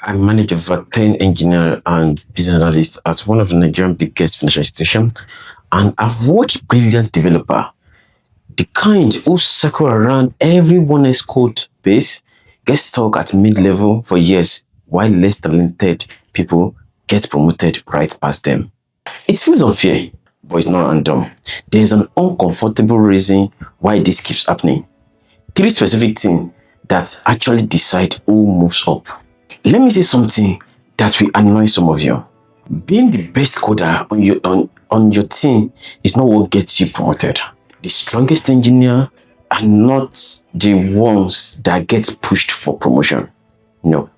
I manage over 10 engineer and business analysts at one of the Nigerian biggest financial institutions, and I've watched brilliant developer, the kind who circle around everyone's code base, get stuck at mid-level for years, while less talented people get promoted right past them. It feels unfair, but it's not random. There's an uncomfortable reason why this keeps happening. 3 specific things that actually decide who moves up. Let me say something that will annoy some of you. Being the best coder on your team is not what gets you promoted. The strongest engineer are not the ones that get pushed for promotion. No.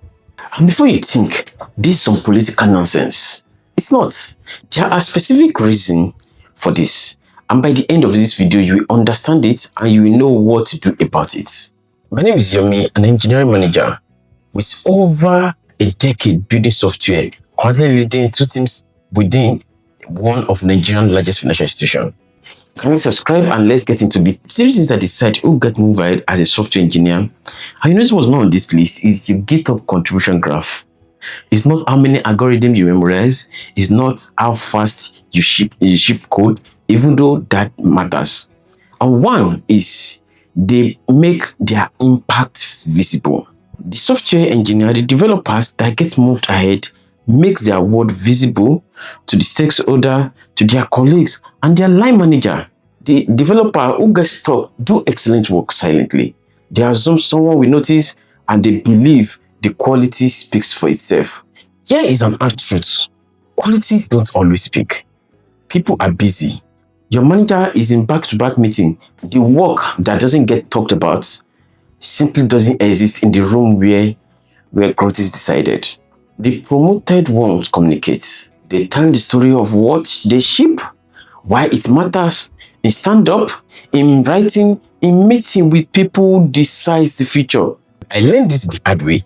And before you think this is some political nonsense, it's not. There are specific reasons for this. And by the end of this video, you will understand it and you will know what to do about it. My name is Yomi, an engineering manager with over a decade building software, currently leading 2 teams within one of Nigeria's largest financial institutions. Can you subscribe and let's get into the series that decide who gets moved ahead as a software engineer. And you notice what's not on this list is your GitHub contribution graph. It's not how many algorithms you memorize, it's not how fast you ship code, even though that matters. And one is they make their impact visible. The software engineer, the developers that get moved ahead, makes their work visible to the stakeholder, to their colleagues, and their line manager. The developer who gets stuck do excellent work silently. They assume someone will notice and they believe the quality speaks for itself. Here is an hard truth. Quality don't always speak. People are busy. Your manager is in back-to-back meeting. The work that doesn't get talked about simply doesn't exist in the room where growth is decided. The promoted ones communicate. They tell the story of what they ship, why it matters, in stand-up, in writing, in meeting with people who decide the future. I learned this the hard way.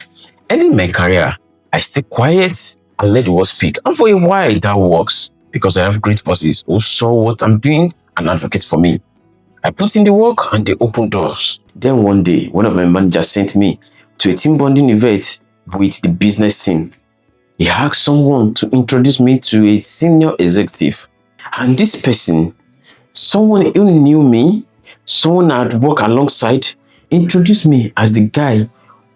Early in my career, I stay quiet and let the world speak. And for a while, that works because I have great bosses who saw what I'm doing and advocate for me. I put in the work and they open doors. Then one day, one of my managers sent me to a team bonding event with the business team. He asked someone to introduce me to a senior executive. And this person, someone who knew me, someone I'd worked alongside, introduced me as the guy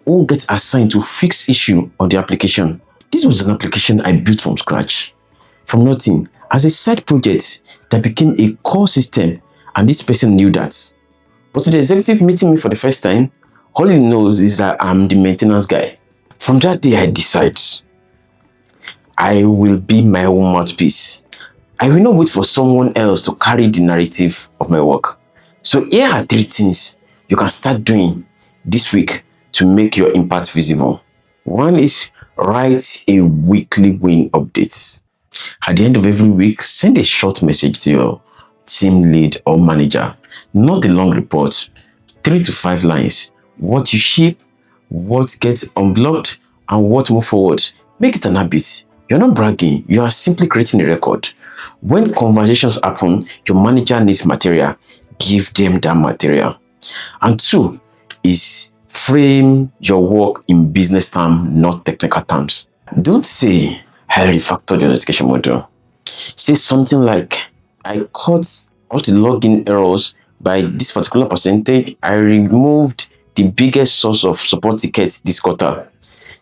who gets assigned to fix issue on the application. This was an application I built from scratch, from nothing, as a side project that became a core system, and this person knew that. But to the executive meeting me for the first time, all he knows is that I'm the maintenance guy. From that day, I decide I will be my own mouthpiece. I will not wait for someone else to carry the narrative of my work. So here are 3 things you can start doing this week to make your impact visible. One is write a weekly win update. At the end of every week, send a short message to your team lead or manager. Not a long report, 3 to 5 lines. What you ship, what gets unblocked, and what move forward. Make it an habit. You're not bragging, you are simply creating a record. When conversations happen, your manager needs material. Give them that material. And 2 is frame your work in business terms, not technical terms. Don't say, I refactored your notification module. Say something like, I caught all the login errors by this particular percentage. I removed the biggest source of support tickets this quarter.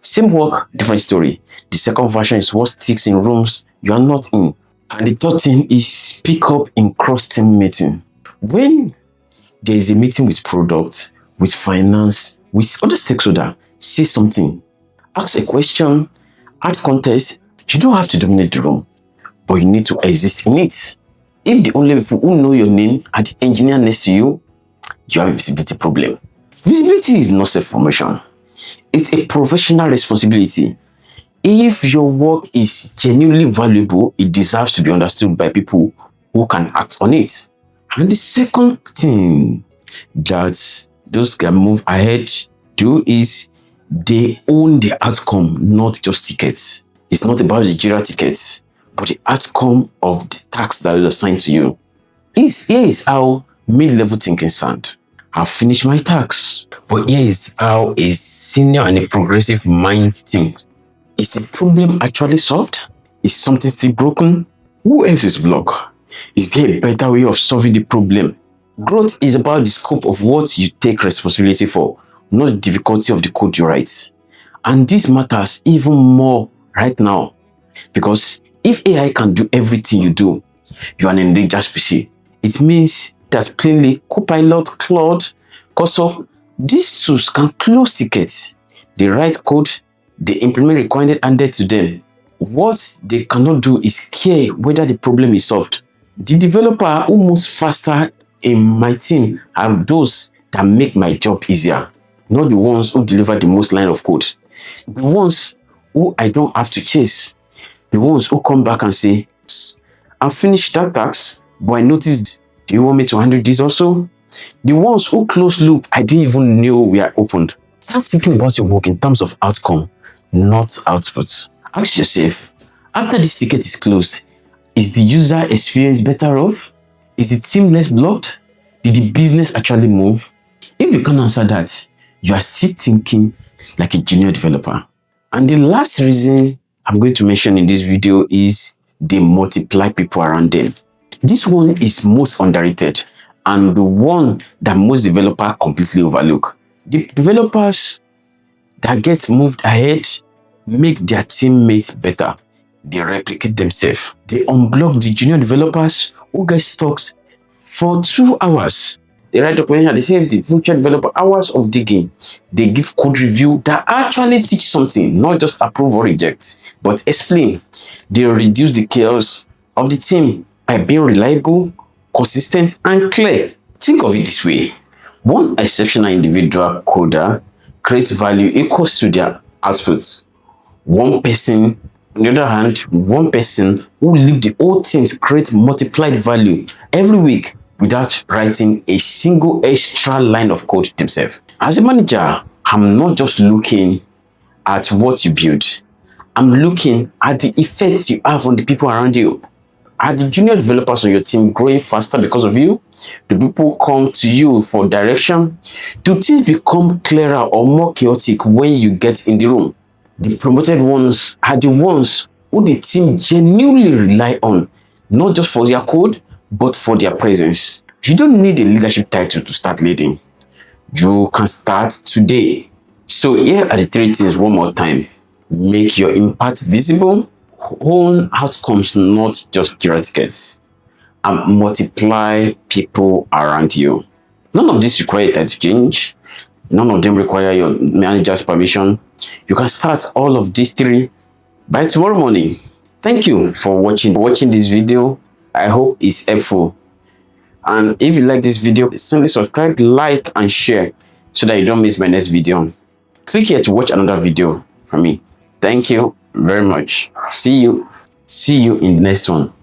Same work, different story. The second version is what sticks in rooms you are not in. And the third thing is speak up in cross-team meeting. When there is a meeting with product, with finance, with other stakeholders, say something. Ask a question, add context. You don't have to dominate the room, but you need to exist in it. If the only people who know your name are the engineer next to you, you have a visibility problem. Visibility is not self-promotion. It's a professional responsibility. If your work is genuinely valuable, it deserves to be understood by people who can act on it. And the second thing that those can move ahead do is they own the outcome, not just tickets. It's not about the Jira tickets, but the outcome of the task that is assigned to you. Here is how mid-level thinking sounds. I've finished my tasks. But here is how a senior and a progressive mind thinks. Is the problem actually solved? Is something still broken? Who else is blocked? Is there a better way of solving the problem? Growth is about the scope of what you take responsibility for, not the difficulty of the code you write. And this matters even more right now, because if AI can do everything you do, you are an endangered species. It means that plainly Copilot, Claude, Cursor, these tools can close tickets. They write code, they implement required handed to them. What they cannot do is care whether the problem is solved. The developer who moves faster in my team are those that make my job easier, not the ones who deliver the most line of code. The ones who I don't have to chase. The ones who come back and say, I finished that task, but I noticed, do you want me to handle this also? The ones who close loop, I didn't even know we are opened. Start thinking about your work in terms of outcome, not output. Ask yourself, after this ticket is closed, is the user experience better off? Is the team less blocked? Did the business actually move? If you can't answer that, you are still thinking like a junior developer. And the last reason I'm going to mention in this video is they multiply people around them. This one is most underrated and the one that most developers completely overlook. The developers that get moved ahead make their teammates better. They replicate themselves. They unblock the junior developers who get stuck for 2 hours. They write up here, they save the future developer hours of digging. They give code review that actually teach something, not just approve or reject, but explain. They reduce the chaos of the team by being reliable, consistent, and clear. Think of it this way. One exceptional individual coder creates value equals to their output. One person, on the other hand, one person who leave the whole teams create multiplied value every week without writing a single extra line of code themselves. As a manager, I'm not just looking at what you build. I'm looking at the effect you have on the people around you. Are the junior developers on your team growing faster because of you? Do people come to you for direction? Do things become clearer or more chaotic when you get in the room? The promoted ones are the ones who the team genuinely rely on, not just for their code, but for their presence. You don't need a leadership title to start leading. You can start today. So here are the 3 things one more time. Make your impact visible, own outcomes, not just theoreticals, and multiply people around you. None of this requires that to change. None of them require your manager's permission. You can start all of these 3 by tomorrow morning. Thank you for watching this video. I hope it's helpful. And if you like this video, simply subscribe, like, and share so that you don't miss my next video. Click here to watch another video from me. Thank you very much. See you in the next one.